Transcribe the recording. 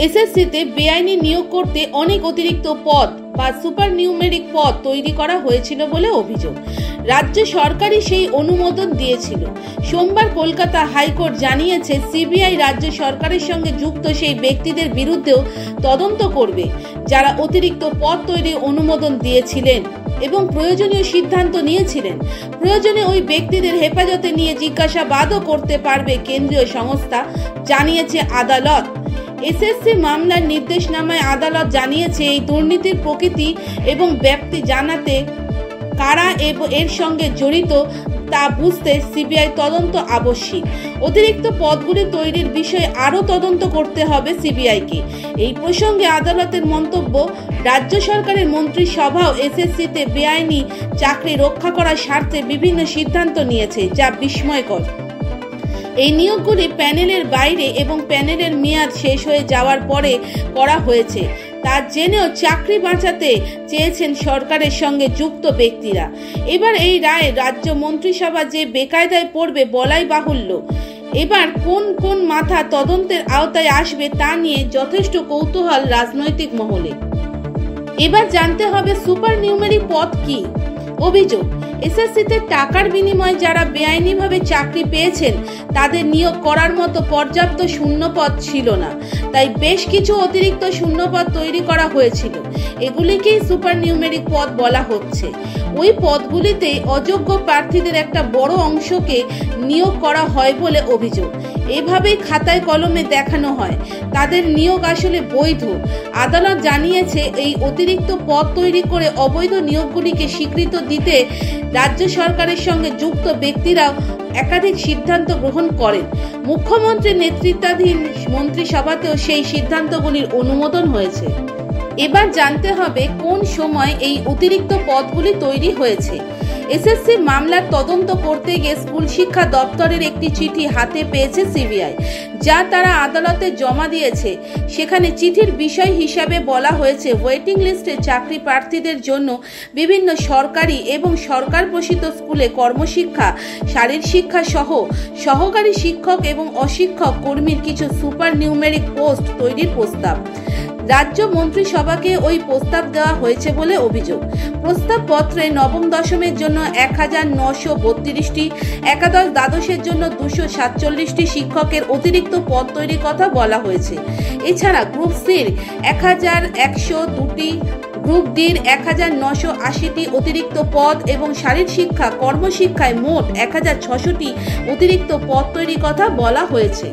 এসএসসিতে বেআইনি নিয়োগ করতে অনেক অতিরিক্ত পদ বা সুপার নিউমেরিক পদ তৈরি করা হয়েছিল বলে অভিযোগ। রাজ্য সরকারই সেই অনুমোদন দিয়েছিল। সোমবার কলকাতা হাইকোর্ট জানিয়েছে সিবিআই রাজ্য সরকারের সঙ্গে যুক্ত সেই ব্যক্তিদের বিরুদ্ধেও তদন্ত করবে যারা অতিরিক্ত পদ তৈরির অনুমোদন দিয়েছিলেন এবং প্রয়োজনীয় সিদ্ধান্ত নিয়েছিলেন। প্রয়োজনে ওই ব্যক্তিদের হেফাজতে নিয়ে জিজ্ঞাসাবাদও করতে পারবে কেন্দ্রীয় সংস্থা, জানিয়েছে আদালত। এসএসসি মামলার নির্দেশনামায় আদালত জানিয়েছে এই দুর্নীতির প্রকৃতি এবং ব্যাপ্তি জানাতে কারা এর সঙ্গে জড়িত তা বুঝতে সিবিআই তদন্ত আবশ্যিক। অতিরিক্ত পদগুলি তৈরির বিষয়ে আরও তদন্ত করতে হবে সিবিআইকে। এই প্রসঙ্গে আদালতের মন্তব্য, রাজ্য সরকারের মন্ত্রিসভাও এসএসসিতে বেআইনি চাকরি রক্ষা করার স্বার্থে বিভিন্ন সিদ্ধান্ত নিয়েছে, যা বিস্ময়কর। এই নিয়োগগুলি প্যানেলের বাইরে এবং প্যানেলের মেয়াদ শেষ হয়ে যাওয়ার পরে করা হয়েছে তা জেনেও চাকরি বাঁচাতে চেয়েছেন সরকারের সঙ্গে যুক্ত ব্যক্তিরা। এবার এই রায়ে রাজ্য মন্ত্রিসভা যে বেকায়দায় পড়বে বলাই বাহুল্য। এবার কোন কোন মাথা তদন্তের আওতায় আসবে তা নিয়ে যথেষ্ট কৌতূহল রাজনৈতিক মহলে। এবার জানতে হবে সুপার নিউমেরিক পদ কি। অভিযোগ, এসএসসিতে টাকার বিনিময়ে যারা বেআইনিভাবে চাকরি পেয়েছেন তাদের নিয়োগ করার মতো পর্যাপ্ত শূন্যপদ ছিল না, তাই বেশ কিছু অতিরিক্ত শূন্যপদ তৈরি করা হয়েছিল। এগুলিকেই সুপার নিউমেরিক পদ বলা হচ্ছে। ওই পদগুলিতে অযোগ্য প্রার্থীদের একটা বড় অংশকে নিয়োগ করা হয় বলে অভিযোগ। এভাবেই খাতায় কলমে দেখানো হয় তাদের নিয়োগ আসলে বৈধ। আদালত জানিয়েছে এই অতিরিক্ত পদ তৈরি করে অবৈধ নিয়োগগুলিকে স্বীকৃতি দিতে রাজ্য সরকারের সঙ্গে যুক্ত ব্যক্তিরাও একাধিক সিদ্ধান্ত গ্রহণ করেন। মুখ্যমন্ত্রীর নেতৃত্বাধীন মন্ত্রিসভাতেও সেই সিদ্ধান্তগুলির অনুমোদন হয়েছে। এবার জানতে হবে কোন সময় এই অতিরিক্ত পদগুলি তৈরি হয়েছে। এসএসসি মামলার তদন্ত করতে গিয়ে স্কুল শিক্ষা দপ্তরের একটি চিঠি হাতে পেয়েছে সিবিআই, যা তারা আদালতে জমা দিয়েছে। সেখানে চিঠির বিষয় হিসাবে বলা হয়েছে ওয়েটিং লিস্টে চাকরি প্রার্থীদের জন্য বিভিন্ন সরকারি এবং সরকার পোষিত স্কুলে কর্মশিক্ষা, শারীর শিক্ষা সহ সহকারী শিক্ষক এবং অশিক্ষক কর্মীর কিছু সুপার নিউমেরিক পোস্ট তৈরির প্রস্তাব। রাজ্য মন্ত্রিসভাকে ওই প্রস্তাব দেওয়া হয়েছে বলে অভিযোগ। প্রস্তাবপত্রে নবম দশমের জন্য 1932টি, একাদশ দ্বাদশের জন্য 247টি শিক্ষকের অতিরিক্ত পদ তৈরির কথা বলা হয়েছে। এছাড়া গ্রুপ সির 1102টি, গ্রুপ ডির 1980টি অতিরিক্ত পদ এবং শারীর শিক্ষা, কর্মশিক্ষায় মোট 1600টি অতিরিক্ত পদ তৈরির কথা বলা হয়েছে।